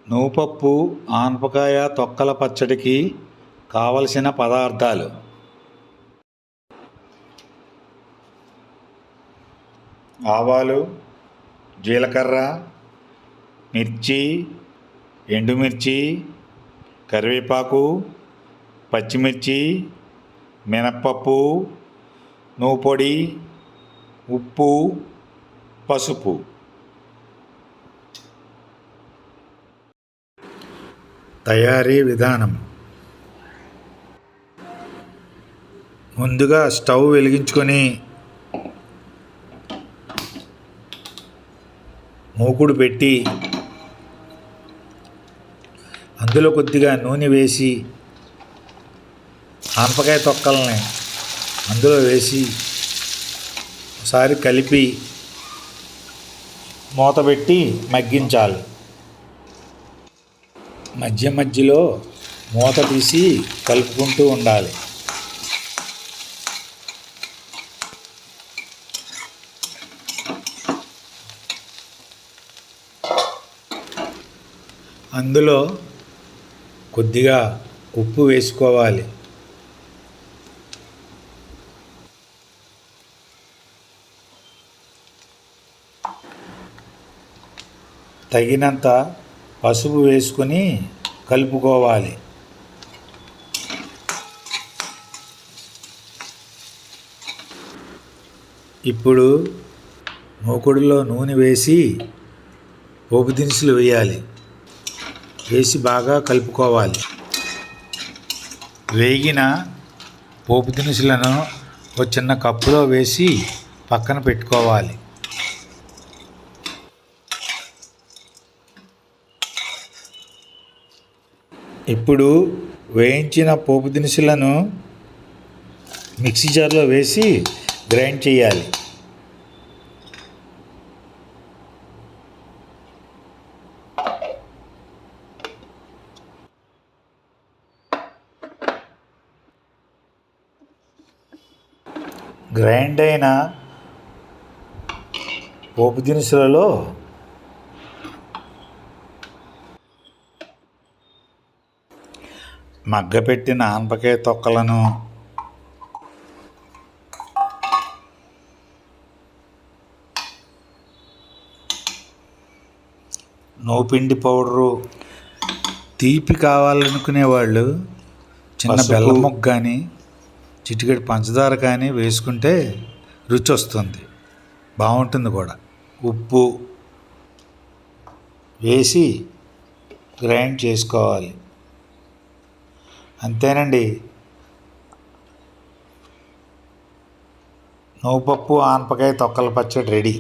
నువ్వుపప్పు ఆనపకాయ తొక్కల పచ్చడికి కావలసిన పదార్థాలు: ఆవాలు, జీలకర్ర, మిర్చి, ఎండుమిర్చి, కరివేపాకు, పచ్చిమిర్చి, మినప్పప్పు, నువ్వు పొడి, ఉప్పు, పసుపు. తయారీ విధానం: ముందుగా స్టవ్ వెలిగించుకొని మూకుడు పెట్టి అందులో కొద్దిగా నూనె వేసి ఆనపకాయ తొక్కల్ని అందులో వేసి ఒకసారి కలిపి మూత పెట్టి మగ్గించాలి. మధ్య మధ్యలో మూత తీసి కలుపుకుంటూ ఉండాలి. అందులో కొద్దిగా ఉప్పు వేసుకోవాలి. తగినంత పసుపు వేసుకొని కలుపుకోవాలి. ఇప్పుడు మూకుడులో నూనె వేసి పోపు దినుసులు వేయాలి. వేసి బాగా కలుపుకోవాలి. వేగిన పోపు దినుసులను ఒక చిన్న కప్పులో వేసి పక్కన పెట్టుకోవాలి. ఇప్పుడు వేయించిన పోపు దినుసులను మిక్సీ జార్లో వేసి గ్రైండ్ చేయాలి. గ్రైండ్ అయిన పోపు దినుసులలో మగ్గపెట్టిన ఆనపకాయ తొక్కలను, నూపిండి పౌడరు, తీపి కావాలనుకునే వాళ్ళు చిన్న బెల్లం ముక్క కానీ చిటికెడు పంచదార కానీ వేసుకుంటే రుచి వస్తుంది, బాగుంటుంది కూడా. ఉప్పు వేసి గ్రైండ్ చేసుకోవాలి. అంతేనండి, నువ్వుపప్పు ఆనపకాయ తొక్కల పచ్చడి రెడీ.